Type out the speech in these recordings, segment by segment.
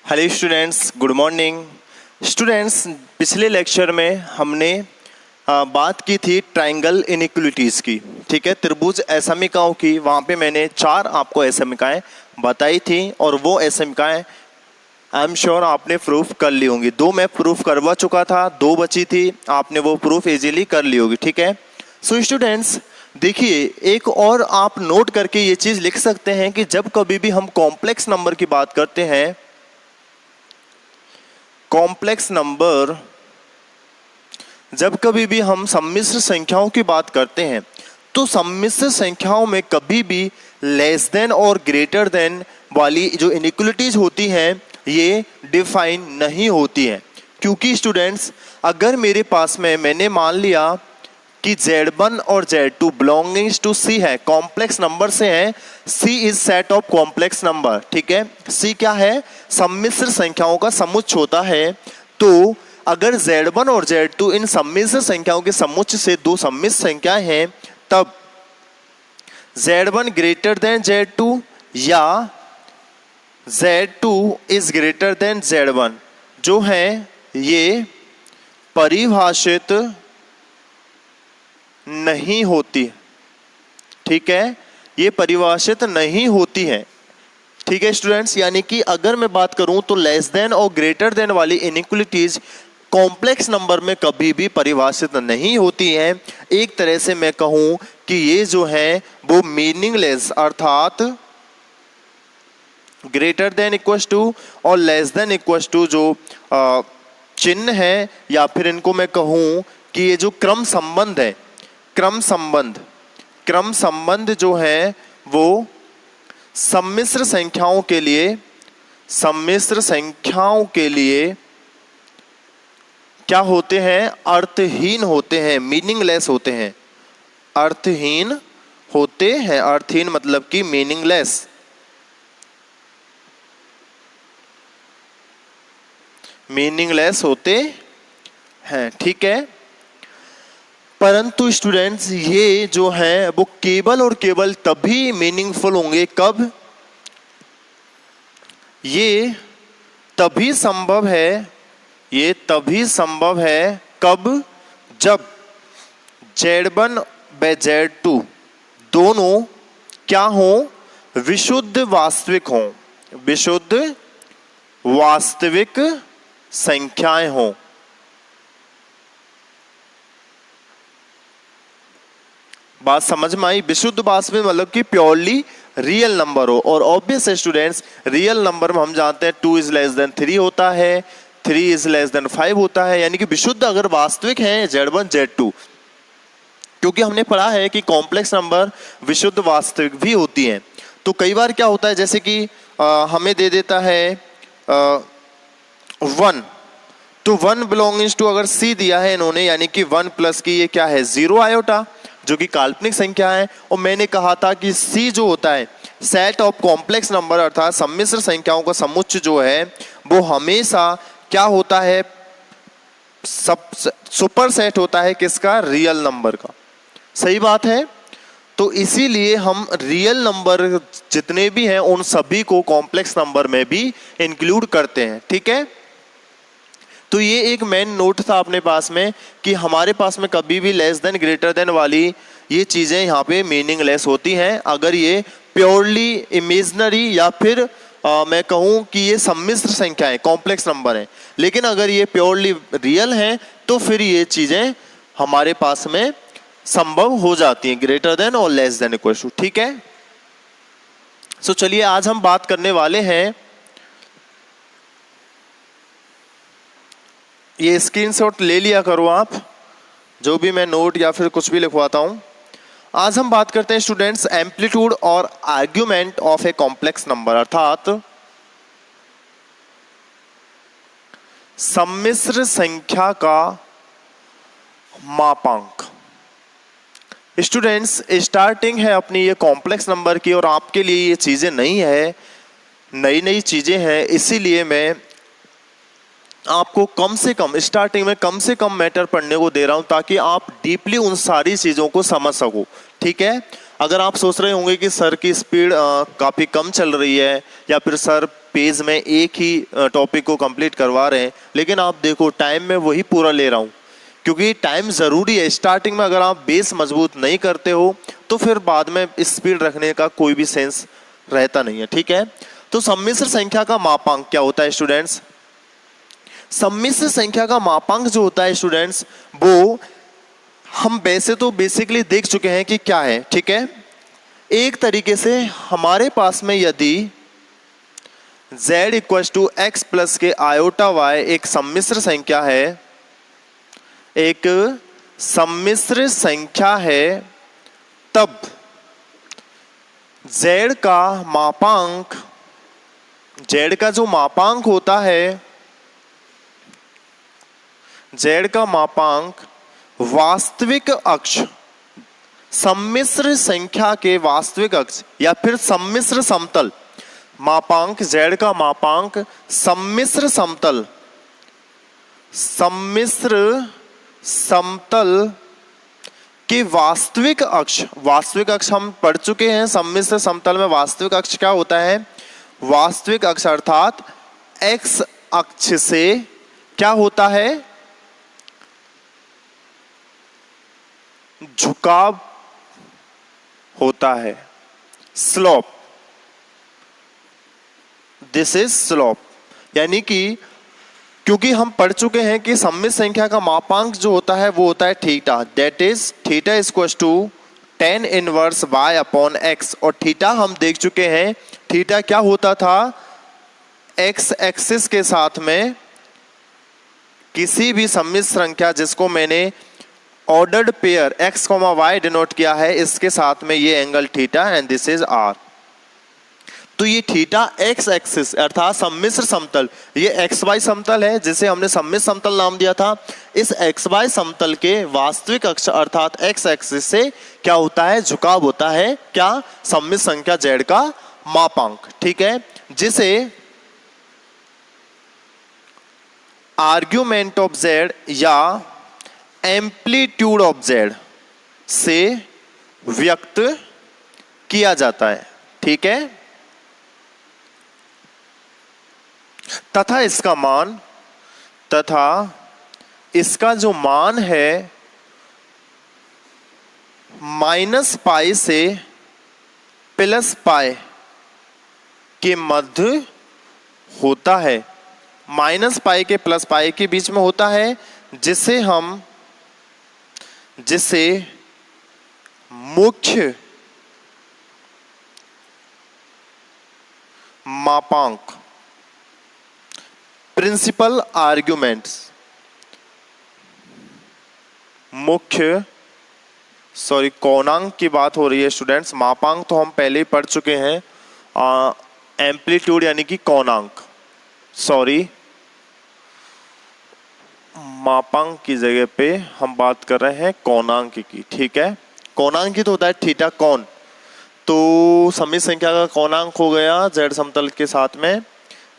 Hello students, good morning. Students, पिछले lecture में हमने बात की थी ट्रायंगल इनइक्वलिटीज़ की, ठीक है, त्रिभुज असमीकाओं की। वहाँ पे मैंने 4 आपको असमीकाएं बताई थी और वो असमीकाएं आई एम श्योर आपने प्रूफ कर ली होंगी। 2 मैं प्रूफ करवा चुका था, 2 बची थी, आपने वो प्रूफ इजीली कर ली होगी, ठीक है। सो स्टूडेंट्स देखिए, एक और आप नोट करके ये चीज़ लिख सकते हैं कि जब कभी भी हम कॉम्प्लेक्स नंबर की बात करते हैं, कॉम्प्लेक्स नंबर, जब कभी भी हम सम्मिश्र संख्याओं की बात करते हैं तो सम्मिश्र संख्याओं में कभी भी लेस देन और ग्रेटर देन वाली जो इनइक्वलिटीज होती हैं ये डिफाइन नहीं होती हैं। क्योंकि स्टूडेंट्स, अगर मेरे पास में मैंने मान लिया कि Z1 और Z2 बिलोंगिंग्स टू C है, कॉम्प्लेक्स नंबर से है, C is set of complex number, ठीक है। C क्या है? सम्मिश्र संख्याओं का समुच्चय होता है। तो अगर Z1 और Z2 इन सम्मिश्र संख्याओं के समुच्चय से 2 सम्मिश्र संख्याएं हैं, तब Z1 ग्रेटर देन Z2 या Z2 is greater than Z1 जो है ये परिभाषित नहीं होती, ठीक है, ये परिभाषित नहीं होती है, ठीक है स्टूडेंट्स। यानी कि अगर मैं बात करूं तो लेस देन और ग्रेटर देन वाली इनइक्वलिटीज कॉम्प्लेक्स नंबर में कभी भी परिभाषित नहीं होती हैं। एक तरह से मैं कहूं कि ये जो है वो मीनिंगलेस, अर्थात ग्रेटर देन इक्वल्स टू और लेस देन इक्वल्स टू जो चिन्ह है, या फिर इनको मैं कहूं कि ये जो क्रम संबंध है, क्रम संबंध जो है वो सम्मिश्र संख्याओं के लिए क्या होते हैं? अर्थहीन होते हैं, मीनिंगलेस होते हैं, अर्थहीन होते हैं। अर्थहीन मतलब कि मीनिंगलेस, होते हैं, ठीक है। परंतु स्टूडेंट्स ये जो है वो केवल और केवल तभी मीनिंगफुल होंगे, कब? ये तभी संभव है कब? जब Z1 व Z2 दोनों क्या हों? विशुद्ध वास्तविक संख्याएं हों। बात समझ में आई? विशुद्ध वास्तविक मतलब कि प्योरली रियल नंबर हो। और ऑब्वियस है स्टूडेंट्स, रियल नंबर में हम जानते हैं 2 इज लेस देन 3 होता है, 3 इज लेस देन 5 होता है। यानी कि विशुद्ध अगर वास्तविक है Z1 Z2, क्योंकि हमने पढ़ा है कि कॉम्प्लेक्स नंबर विशुद्ध वास्तविक भी होती हैं। तो कई बार क्या होता है, जैसे कि हमें दे देता है 1, तो 1 बिलोंगिंग्स टू अगर C दिया है इन्होंने, यानी कि 1 प्लस की ये क्या है? 0 आयोटा, जो कि काल्पनिक संख्या है। और मैंने कहा था कि C जो होता है सेट ऑफ कॉम्प्लेक्स नंबर, अर्थात सम्मिश्र संख्याओं का समुच्चय जो है वो हमेशा क्या होता है? सब सुपर सेट होता है किसका? रियल नंबर का। सही बात है। तो इसीलिए हम रियल नंबर जितने भी हैं उन सभी को कॉम्प्लेक्स नंबर में भी इंक्लूड करते हैं, ठीक है। तो ये एक मेन नोट था अपने पास में कि हमारे पास में कभी भी लेस देन ग्रेटर देन वाली ये चीज़ें यहाँ पे मीनिंगलेस होती हैं अगर ये प्योरली इमेजिनरी या फिर मैं कहूँ कि ये सम्मिश्र संख्याएं कॉम्प्लेक्स नंबर हैं। लेकिन अगर ये प्योरली रियल हैं तो फिर ये चीज़ें हमारे पास में संभव हो जाती हैं, ग्रेटर देन और लेस देन इक्वल टू, ठीक है। सो चलिए आज हम बात करने वाले हैं, ये स्क्रीनशॉट ले लिया करो आप, जो भी मैं नोट या फिर कुछ भी लिखवाता हूं। आज हम बात करते हैं स्टूडेंट्स एम्पलीट्यूड और argument of a complex number, अर्थात सम्मिश्र संख्या का मापांक। स्टूडेंट्स स्टार्टिंग है अपनी ये कॉम्प्लेक्स नंबर की और आपके लिए ये चीज़ें नहीं है, नई चीज़ें हैं, इसीलिए मैं आपको कम से कम स्टार्टिंग में कम से कम मैटर पढ़ने को दे रहा हूं ताकि आप डीपली उन सारी चीज़ों को समझ सको, ठीक है। अगर आप सोच रहे होंगे कि सर की स्पीड काफ़ी कम चल रही है या फिर सर पेज में एक ही टॉपिक को कंप्लीट करवा रहे हैं, लेकिन आप देखो टाइम में वही पूरा ले रहा हूँ, क्योंकि टाइम ज़रूरी है। स्टार्टिंग में अगर आप बेस मजबूत नहीं करते हो तो फिर बाद में स्पीड रखने का कोई भी सेंस रहता नहीं है, ठीक है। तो सम्मिश्र संख्या का मापांक क्या होता है स्टूडेंट्स? सम्मिश्र संख्या का मापांक जो होता है स्टूडेंट्स, वो हम वैसे तो बेसिकली देख चुके हैं कि क्या है, ठीक है। एक तरीके से हमारे पास में यदि z equal to x plus के आयोटा y एक सम्मिश्र संख्या है, एक सम्मिश्र संख्या है, तब z का मापांक, z का जो मापांक होता है, z का मापांक वास्तविक अक्ष, सम्मिश्र संख्या के वास्तविक अक्ष या फिर सम्मिश्र समतल, मापांक z का मापांक सम्मिश्र समतल, सम्मिश्र समतल के वास्तविक अक्ष, वास्तविक अक्ष हम पढ़ चुके हैं। सम्मिश्र समतल में वास्तविक अक्ष क्या होता है? वास्तविक अक्ष अर्थात x अक्ष से क्या होता है? झुकाव होता है, स्लोप। This is slope. यानी कि क्योंकि हम पढ़ चुके हैं कि सम्मिश्र संख्या का मापांक जो होता है वो होता है theta, that is theta equal to tan inverse y upon x। और थीटा हम देख चुके हैं, थीटा क्या होता था? x एक्सिस के साथ में किसी भी सम्मिश्र संख्या जिसको मैंने ordered pair x, y denote किया है, इसके साथ में ये angle theta and this is r। तो ये थीटा x एक्सिस अर्थात सम्मिश्र समतल, ये xy समतल है जिसे हमने सम्मिश्र समतल नाम दिया था। इस xy समतल के वास्तविक अक्ष अर्थात x एक्सिस से क्या होता है? झुकाव होता है। क्या? सम्मिश्र संख्या z का मापांक, ठीक है, जिसे आर्ग्यूमेंट ऑफ z या एम्पलीट्यूड ऑफ z से व्यक्त किया जाता है, ठीक है। तथा इसका जो मान है माइनस पाई से प्लस पाई के मध्य होता है, माइनस पाई के प्लस पाई के बीच में होता है, जिसे मुख्य मापांक, प्रिंसिपल आर्ग्यूमेंट्स, कोणांक की बात हो रही है स्टूडेंट्स। मापांक तो हम पहले ही पढ़ चुके हैं, एम्पलीट्यूड यानी कि कोणांक, मापांक की जगह पे हम बात कर रहे हैं कोणांक की, ठीक है। कोणांक की तो होता है थीटा कोण, तो सम्मिश्र संख्या का कोणांक हो गया z समतल के साथ में,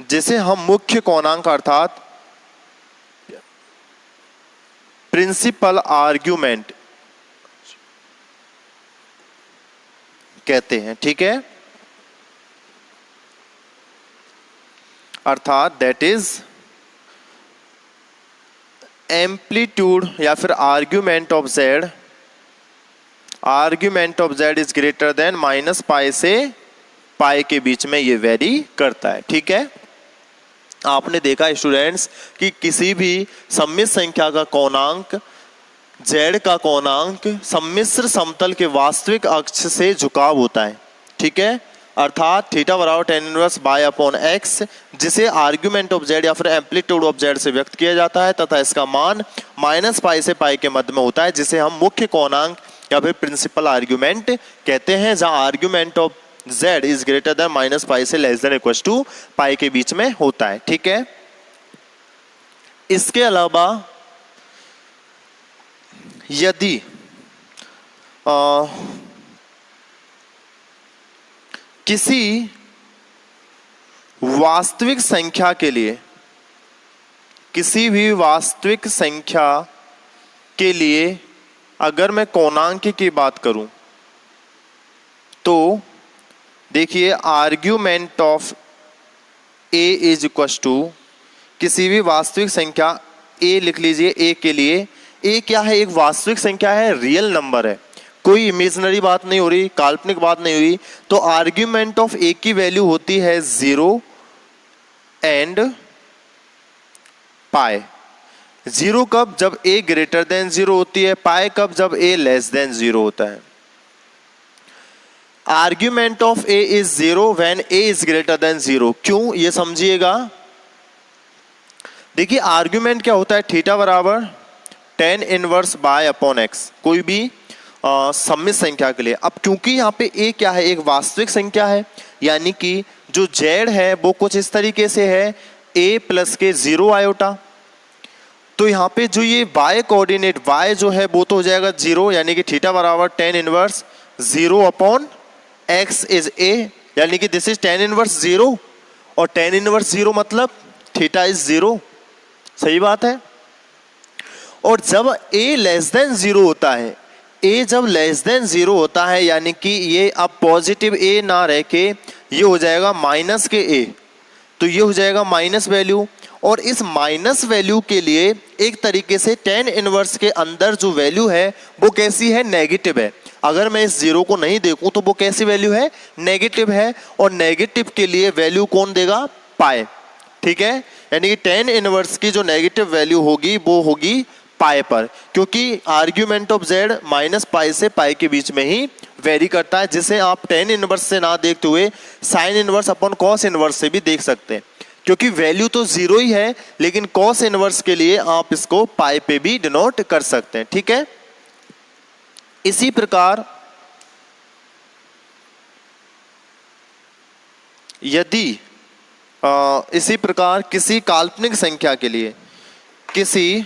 जिसे हम मुख्य कोणांक अर्थात प्रिंसिपल आर्ग्यूमेंट कहते हैं, ठीक है। अर्थात दैट इज एम्पलीट्यूड या फिर argument of z, argument of z is greater than minus pi से पाई के बीच में ये वेरी करता है, ठीक है। आपने देखा स्टूडेंट्स कि किसी भी सम्मिश्र संख्या का कोणांक, z का कोणांक सम्मिश्र समतल के वास्तविक अक्ष से झुकाव होता है, ठीक है। अर्थात थीटा बराबर tan inverse y upon x, जिसे आर्ग्यूमेंट ऑफ z या फिर एम्पलीट्यूड ऑफ z से व्यक्त किया जाता है, तथा इसका मान माइनस पाई से पाई के मध्य में होता है, जिसे हम मुख्य कोणांक या फिर प्रिंसिपल आर्ग्यूमेंट कहते हैं, जहां argument of z is greater than minus pi से लेस देन इक्वल टू पाई के बीच में होता है, ठीक है। इसके अलावा यदि किसी वास्तविक संख्या के लिए, किसी भी वास्तविक संख्या के लिए अगर मैं कोणांक की बात करूं तो देखिए argument of a is equal to किसी भी वास्तविक संख्या ए लिख लीजिए। ए के लिए ए क्या है, एक वास्तविक संख्या है, रियल नंबर है, कोई इमेजिनरी बात नहीं हो रही, काल्पनिक बात नहीं हुई। तो आर्ग्यूमेंट ऑफ ए की वैल्यू होती है 0 एंड पाई। 0 कब, जब ए ग्रेटर देन 0 होती है, पाई कब, जब ए लेस देन 0 होता है। Argument of a is 0 when A is greater than 0। क्यों, ये समझिएगा। देखिए आर्ग्यूमेंट क्या होता है, थीटा बराबर tan inverse by upon x, कोई भी सम्मित संख्या के लिए। अब क्योंकि यहाँ पे ए क्या है, एक वास्तविक संख्या है, यानी कि जो z है वो कुछ इस तरीके से है, a प्लस के 0 आयोटा। तो यहाँ पे जो ये y कोऑर्डिनेट y जो है वो तो हो जाएगा 0, यानी कि थीटा बराबर tan inverse 0 upon x is a, यानी कि दिस इज tan इनवर्स 0, और tan इनवर्स 0 मतलब थीटा इज 0। सही बात है। और जब a लेस देन 0 होता है, a जब लेस देन 0 होता है, यानी कि ये अब पॉजिटिव a ना रह के ये हो जाएगा माइनस के a, तो ये हो जाएगा माइनस वैल्यू। और इस माइनस वैल्यू के लिए एक तरीके से tan इनवर्स के अंदर जो वैल्यू है वो कैसी है, नेगेटिव है। अगर मैं इस 0 को नहीं देखूं तो वो कैसी वैल्यू है, नेगेटिव है। और नेगेटिव के लिए वैल्यू कौन देगा, पाई। ठीक है, यानी कि tan इनवर्स की जो नेगेटिव वैल्यू होगी वो होगी पाई पर, क्योंकि argument of z minus pi से पाई के बीच में ही वेरी करता है, जिसे आप tan इनवर्स से ना देखते हुए sine inverse upon cos inverse से भी देख सकते हैं, क्योंकि वैल्यू तो 0 ही है, लेकिन कॉस इनवर्स के लिए आप इसको पाई पे भी डिनोट कर सकते हैं। ठीक है, इसी प्रकार यदि इसी प्रकार किसी काल्पनिक संख्या के लिए, किसी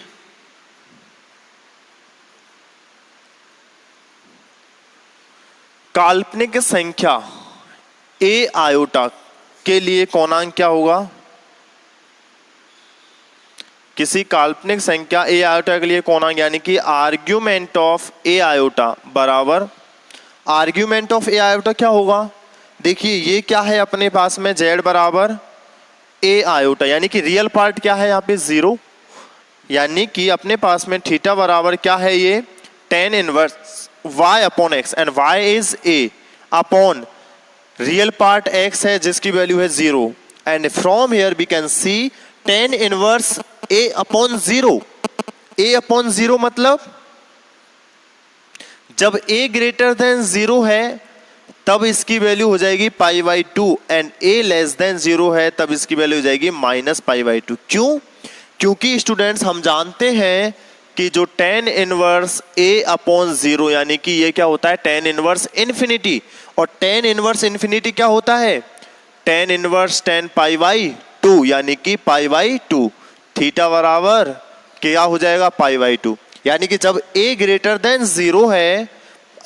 काल्पनिक संख्या ए आयोटा के लिए कोणांक क्या होगा, किसी काल्पनिक संख्या ए आयोटा के लिए कोणांक, यानी कि आर्ग्यूमेंट ऑफ ए आयोटा बराबर आर्ग्यूमेंट ऑफ ए आयोटा क्या होगा। देखिए ये क्या है अपने पास में, z बराबर ए आयोटा, यानी कि रियल पार्ट क्या है यहाँ पे 0, यानी कि अपने पास में थीटा बराबर क्या है, ये tan inverse y upon x, and y is a upon real part x है जिसकी वैल्यू है 0, and from here we can see tan inverse a upon 0। a upon 0 मतलब जब a ग्रेटर देन 0 है तब इसकी वैल्यू हो जाएगी pi by 2, and a less than 0 है तब इसकी वैल्यू हो जाएगी माइनस पाई बाई 2। क्यों, क्योंकि स्टूडेंट्स हम जानते हैं कि जो tan इनवर्स a अपॉन 0, यानी कि ये क्या होता है, tan इनवर्स इन्फिनिटी, और tan इनवर्स इन्फिनिटी क्या होता है, tan inverse tan pi by 2, यानी कि पाई बाई 2। थीटा बराबर क्या हो जाएगा, पाई बाई 2, यानी कि जब a ग्रेटर देन 0 है,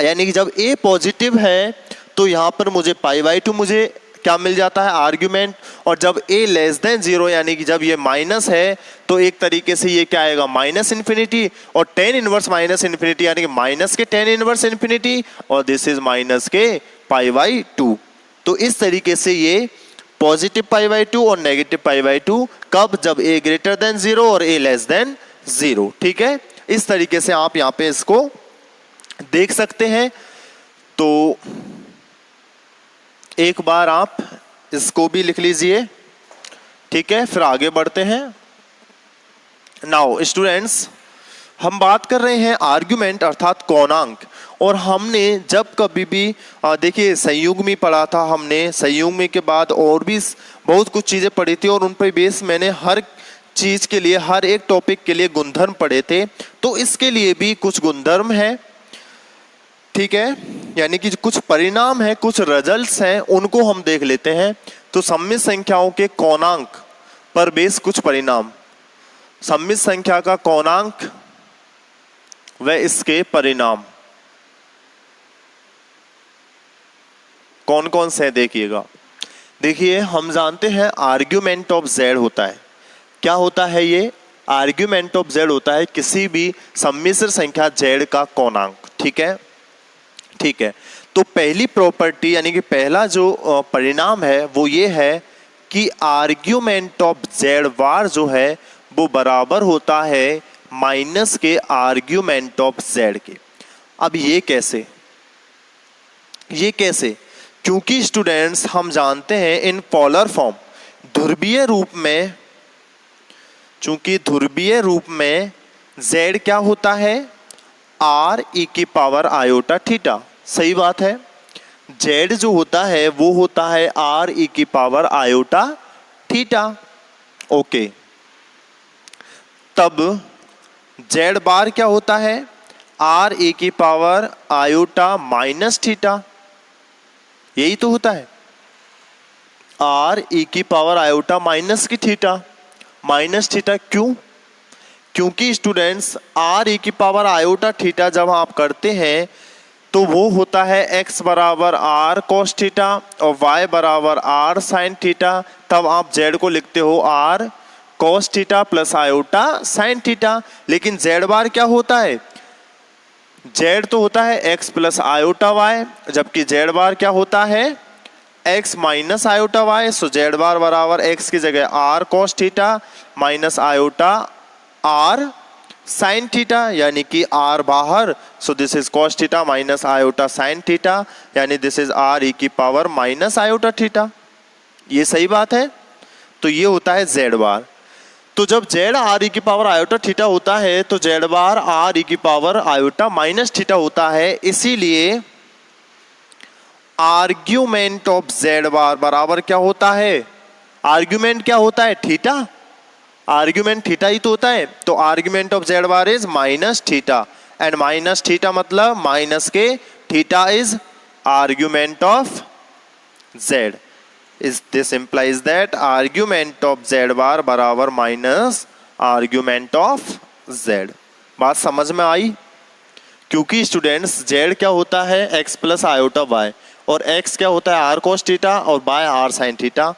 यानी कि जब a पॉजिटिव है तो यहाँ पर मुझे पाई बाई 2 मुझे क्या मिल जाता है, आर्ग्यूमेंट। और जब a लेस देन 0, यानी कि जब ये माइनस है तो एक तरीके से ये क्या आएगा, माइनस इन्फिनिटी, और tan इनवर्स माइनस इन्फिनिटी, यानी कि माइनस के tan इनवर्स इन्फिनिटी, और दिस इज माइनस के पाई बाई 2। तो इस तरीके से ये पॉजिटिव पाई बाई 2 और नेगेटिव पाई बाई 2 कब, जब a ग्रेटर देन 0 और a लेस देन 0। ठीक है, इस तरीके से आप यहाँ पे इसको देख सकते हैं। तो एक बार आप इसको भी लिख लीजिए। ठीक है, फिर आगे बढ़ते हैं। नाउ स्टूडेंट्स, हम बात कर रहे हैं आर्ग्यूमेंट अर्थात कोणांक, और हमने जब कभी भी देखिए संयुग्मी पढ़ा था हमने, संयुग्मी के बाद और भी बहुत कुछ चीज़ें पढ़ी थी, और उन पर बेस मैंने हर चीज़ के लिए, हर एक टॉपिक के लिए गुणधर्म पढ़े थे। तो इसके लिए भी कुछ गुणधर्म है, ठीक है, यानी कि कुछ परिणाम है, कुछ रिजल्ट्स हैं, उनको हम देख लेते हैं। तो सम्मित संख्याओं के कोणांक पर बेस कुछ परिणाम, सम्मित संख्या का कोणांक व इसके परिणाम कौन कौन से देखिएगा। देखिए हम जानते हैं आर्ग्यूमेंट ऑफ z होता है, क्या होता है ये, आर्ग्यूमेंट ऑफ z होता है किसी भी सम्मिश्र संख्या z का कोणांक। ठीक है, तो पहली प्रॉपर्टी यानी कि पहला जो परिणाम है वो ये है कि आर्ग्यूमेंट ऑफ जेड बार जो है वो बराबर होता है माइनस के आर्ग्यूमेंट ऑफ जेड के। अब ये कैसे, क्योंकि स्टूडेंट्स हम जानते हैं इन पोलर फॉर्म, ध्रुवीय रूप में, चूंकि ध्रुवीय रूप में z क्या होता है, r e की पावर आयोटा थीटा। सही बात है, z जो होता है वो होता है r e की पावर आयोटा थीटा। ओके, तब z बार क्या होता है, r e की पावर आयोटा माइनस थीटा। यही तो होता है, r e की पावर आयोटा माइनस की थीटा। माइनस थीटा क्यों? क्योंकि स्टूडेंट्स r e की पावर आयोटा थीटा जब आप करते हैं तो वो होता है x बराबर r cos थीटा और y बराबर r sin थीटा। तब आप z को लिखते हो r cos theta plus iota sin theta. लेकिन z बार क्या होता है, z तो होता है x प्लस आयोटा y, जबकि z बार क्या होता है x माइनस आयोटा y। सो z बार बराबर x की जगह r cos theta minus iota r sin theta, यानी कि r बाहर, सो this is cos theta minus iota sin theta, यानी दिस इज r e की पावर माइनस आयोटा थीटा। ये सही बात है। तो ये होता है z बार। तो जब z r e की पावर आयोटा थीटा होता है तो z बार r e की पावर आयोटा माइनस थीटा होता है। इसीलिए आर्ग्यूमेंट ऑफ z बार बराबर क्या होता है, आर्ग्यूमेंट क्या होता है, थीटा। आर्ग्यूमेंट थीटा ही तो होता है। तो argument of z bar is minus theta, and minus theta मतलब माइनस के theta is argument of z। is this implies that argument of z बार बराबर माइनस आर्ग्यूमेंट ऑफ z। बात समझ में आई? क्योंकि स्टूडेंट्स z क्या होता है, x प्लस आयोटा y, और x क्या होता है r cos थीटा और y r sin थीटा।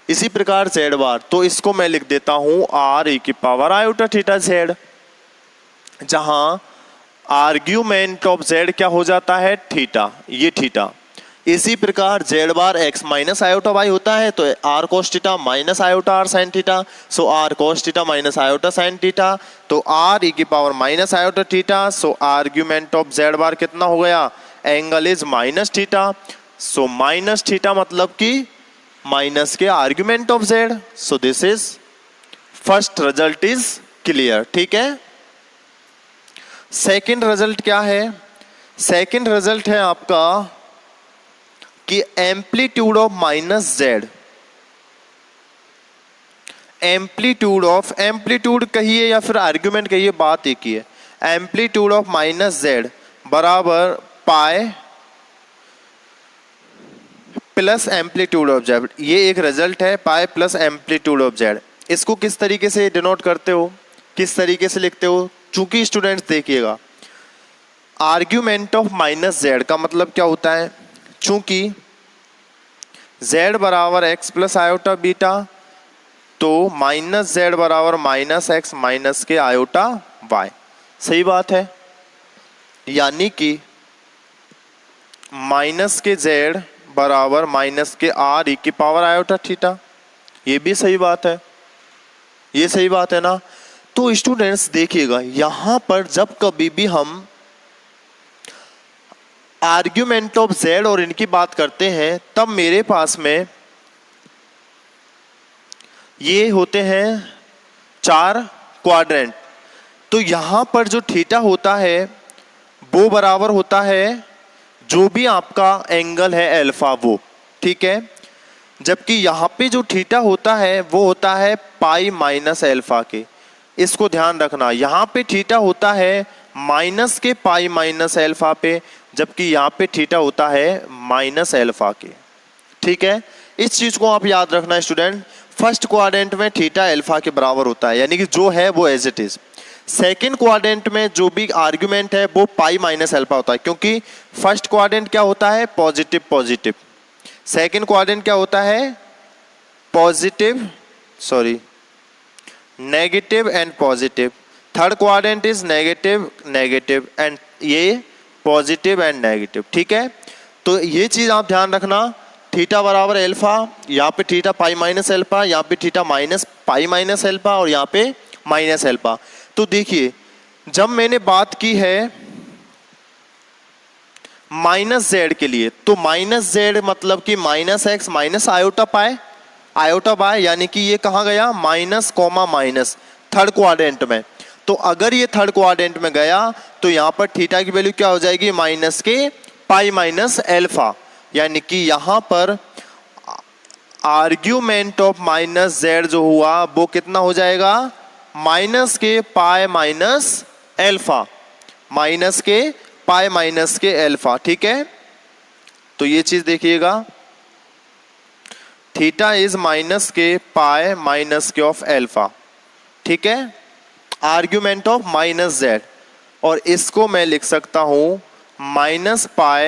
इसी प्रकार z बार, तो इसको मैं लिख देता हूं r e की पावर आयोटा थीटा z, जहां आर्ग्यूमेंट ऑफ z क्या हो जाता है, थीटा, ये थीटा। इसी प्रकार z bar x minus iota y होता है तो r cos theta minus iota r sin theta. So r cos theta minus iota sin theta, तो r e की power minus iota theta. So argument of z bar कितना हो गया, angle is minus theta. So minus theta मतलब कि minus के argument of z। So this is first result is clear. ठीक है, सेकंड रिजल्ट क्या है, सेकंड रिजल्ट है आपका कि amplitude of minus z, amplitude of, amplitude कहिए या फिर आर्ग्यूमेंट कहिए, बात एक ही है। एम्पलीट्यूड ऑफ माइनस z बराबर pi plus amplitude of z। ये एक रिजल्ट है, pi plus amplitude of z। इसको किस तरीके से डिनोट करते हो, किस तरीके से लिखते हो? चूंकि स्टूडेंट्स देखिएगा, आर्ग्यूमेंट ऑफ माइनस z का मतलब क्या होता है, चूंकि z बराबर x प्लस आयोटा बीटा, तो माइनस z बराबर माइनस x माइनस के आयोटा y। सही बात है, यानी कि माइनस के z बराबर माइनस के r e की पावर आयोटा थीटा। ये भी सही बात है, ये सही बात है ना। तो स्टूडेंट्स देखिएगा, यहां पर जब कभी भी हम आर्ग्यूमेंट ऑफ z और इनकी बात करते हैं तब मेरे पास में ये होते हैं चार क्वाड्रेंट। तो यहां पर जो थीटा होता है वो बराबर होता है जो भी आपका एंगल है अल्फा, वो, ठीक है। जबकि यहाँ पे जो थीटा होता है वो होता है पाई माइनस अल्फा के। इसको ध्यान रखना, यहाँ पे थीटा होता है माइनस के पाई माइनस अल्फा पे, जबकि यहाँ पे थीटा होता है माइनस अल्फा के। ठीक है, इस चीज को आप याद रखना स्टूडेंट। फर्स्ट क्वाड्रेंट में थीटा अल्फा के बराबर होता है, यानी कि जो है वो as it is. Second quadrant में जो भी आर्ग्यूमेंट है वो पाई माइनस अल्फा होता है, क्योंकि फर्स्ट क्वाड्रेंट क्या होता है, पॉजिटिव पॉजिटिव। सेकेंड क्वाड्रेंट क्या होता है, positive, sorry, negative and positive. Third quadrant is negative negative and ये पॉजिटिव एंड नेगेटिव। ठीक है, तो ये चीज आप ध्यान रखना। थीटा बराबर अल्फा, यहाँ पे थीटा पाई माइनस अल्फा, यहाँ पे theta minus pi minus alpha और यहाँ पे माइनस अल्फा। तो देखिए जब मैंने बात की है माइनस जेड के लिए, तो माइनस जेड मतलब कि माइनस एक्स माइनस आयोटा पाए, आयोटा बाय, यानी कि ये कहाँ गया minus comma minus third quadrant में। तो अगर ये थर्ड क्वाड्रेंट में गया तो यहाँ पर थीटा की वैल्यू क्या हो जाएगी माइनस के पाई माइनस अल्फा, यानी कि यहाँ पर आर्ग्यूमेंट ऑफ माइनस जेड जो हुआ वो कितना हो जाएगा माइनस के पाई माइनस अल्फा, माइनस के पाई माइनस के अल्फा। ठीक है, तो ये चीज देखिएगा, थीटा इज माइनस के पाई माइनस के ऑफ अल्फा। ठीक है, आर्ग्यूमेंट ऑफ माइनस जेड, और इसको मैं लिख सकता हूं minus pi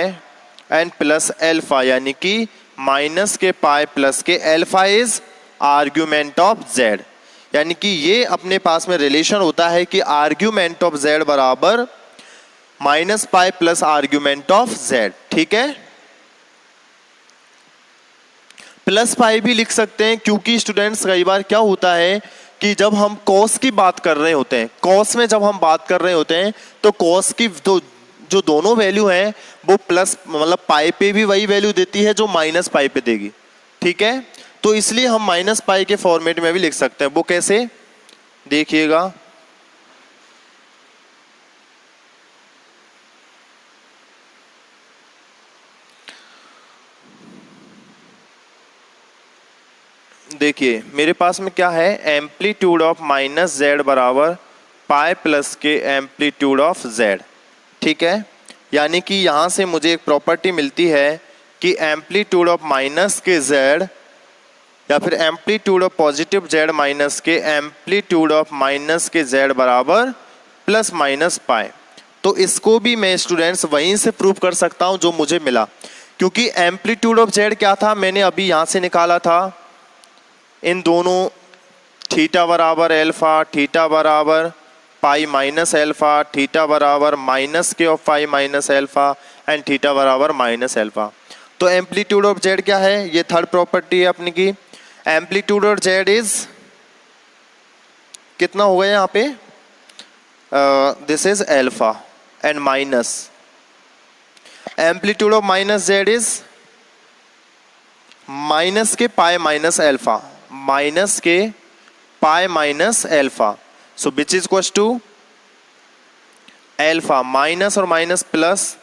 and plus alpha, यानी कि माइनस के पाई प्लस के alpha is argument of Z. यानी कि ये अपने पास में रिलेशन होता है कि आर्ग्यूमेंट ऑफ जेड बराबर minus pi plus argument of Z. ठीक है, प्लस पाई भी लिख सकते हैं, क्योंकि स्टूडेंट्स कई बार क्या होता है कि जब हम कॉस की बात कर रहे होते हैं, कॉस में जब हम बात कर रहे होते हैं तो कॉस की जो दोनों वैल्यू हैं वो प्लस मतलब पाई पे भी वही वैल्यू देती है जो माइनस पाई पे देगी। ठीक है, तो इसलिए हम माइनस पाई के फॉर्मेट में भी लिख सकते हैं। वो कैसे देखिएगा, देखिए मेरे पास में क्या है एम्पलीट्यूड ऑफ माइनस जेड बराबर पाई प्लस के एम्पलीट्यूड ऑफ जेड। ठीक है, यानी कि यहाँ से मुझे एक प्रॉपर्टी मिलती है कि एम्पलीट्यूड ऑफ माइनस के जेड या फिर amplitude of positive Z minus के एम्पलीट्यूड ऑफ माइनस के जेड बराबर प्लस माइनस पाई। तो इसको भी मैं स्टूडेंट्स वहीं से प्रूव कर सकता हूँ जो मुझे मिला, क्योंकि एम्पलीट्यूड ऑफ जेड क्या था मैंने अभी यहाँ से निकाला था, इन दोनों थीटा बराबर अल्फा, थीटा बराबर पाई माइनस अल्फा, थीटा बराबर माइनस के of pi minus alpha and theta बराबर माइनस अल्फा। तो एम्पलीट्यूड ऑफ जेड क्या है, ये थर्ड प्रॉपर्टी है अपनी की, एम्पलीट्यूड ऑफ जेड इज कितना हो गया यहाँ पे this is alpha and minus amplitude of minus z is minus के पाई माइनस अल्फा, माइनस के pi minus alpha, so which is equals to alpha minus और minus plus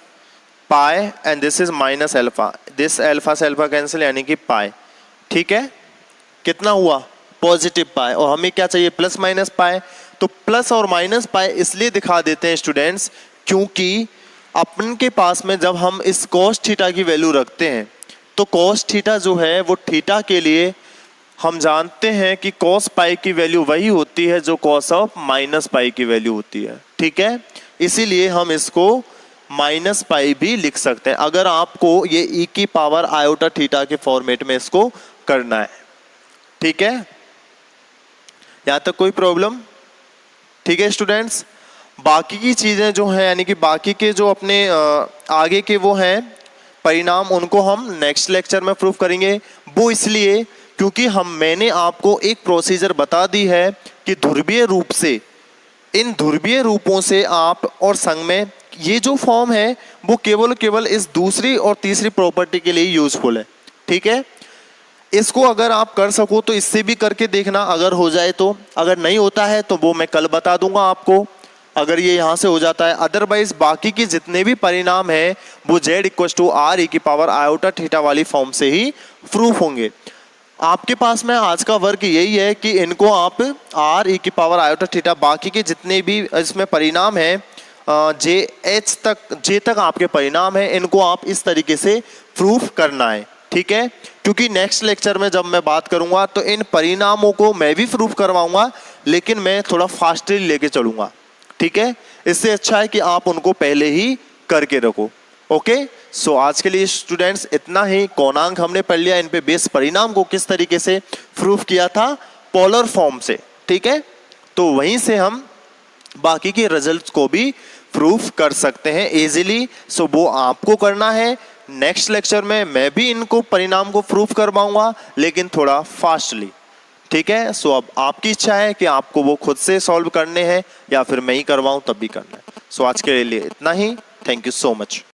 pi and this is minus alpha, this alpha से alpha cancel यानी कि पाई। ठीक है, कितना हुआ पॉजिटिव पाई, और हमें क्या चाहिए प्लस माइनस पाई। तो प्लस और माइनस पाई इसलिए दिखा देते हैं स्टूडेंट्स क्योंकि अपन के पास में जब हम इस cos थीटा की वैल्यू रखते हैं तो cos थीटा जो है वो थीटा के लिए हम जानते हैं कि cos पाई की वैल्यू वही होती है जो cos ऑफ माइनस पाई की वैल्यू होती है। ठीक है, इसीलिए हम इसको माइनस पाई भी लिख सकते हैं अगर आपको ये e की पावर आयोटा थीटा के फॉर्मेट में इसको करना है। ठीक है, यहां तक कोई प्रॉब्लम? ठीक है स्टूडेंट्स, बाकी की चीजें जो हैं यानी कि बाकी के जो अपने आगे के वो हैं परिणाम उनको हम नेक्स्ट लेक्चर में प्रूव करेंगे। वो इसलिए क्योंकि मैंने आपको एक प्रोसीजर बता दी है कि ध्रुवीय रूप से, इन ध्रुवीय रूपों से आप और संग में ये जो फॉर्म है वो केवल इस दूसरी और तीसरी प्रॉपर्टी के लिए यूजफुल है। ठीक है, इसको अगर आप कर सको तो इससे भी करके देखना, अगर हो जाए तो, अगर नहीं होता है तो वो मैं कल बता दूंगा आपको अगर ये यहाँ से हो जाता है। अदरवाइज बाकी के जितने भी परिणाम हैं वो z equal to r e की पावर आयोटा थीटा वाली फॉर्म से ही प्रूफ होंगे। आपके पास में आज का वर्क यही है कि इनको आप आर ई की पावर आयोटा थीटा बाकी के जितने भी इसमें परिणाम हैं जे तक आपके परिणाम हैं इनको आप इस तरीके से प्रूफ करना है। ठीक है, क्योंकि नेक्स्ट लेक्चर में जब मैं बात करूंगा तो इन परिणामों को मैं भी प्रूफ करवाऊंगा लेकिन मैं थोड़ा फास्टली लेके चलूंगा। ठीक है, इससे अच्छा है कि आप उनको पहले ही करके रखो। ओके, सो आज के लिए स्टूडेंट्स इतना ही। कोणांक हमने पढ़ लिया, इन पे बेस परिणाम को किस तरीके से प्रूफ किया था पोलर फॉर्म से। ठीक है, तो वहीं से हम बाकी के रिजल्ट्स को भी प्रूफ कर सकते हैं इजीली। सो वो आपको करना है, नेक्स्ट लेक्चर में मैं भी इनको परिणाम को प्रूफ करवाऊंगा, लेकिन थोड़ा फास्टली। ठीक है, सो अब आपकी इच्छा है कि आपको वो खुद से सॉल्व करने हैं या फिर मैं ही करवाऊं तब भी करना है। सो आज के लिए इतना ही। Thank you so much.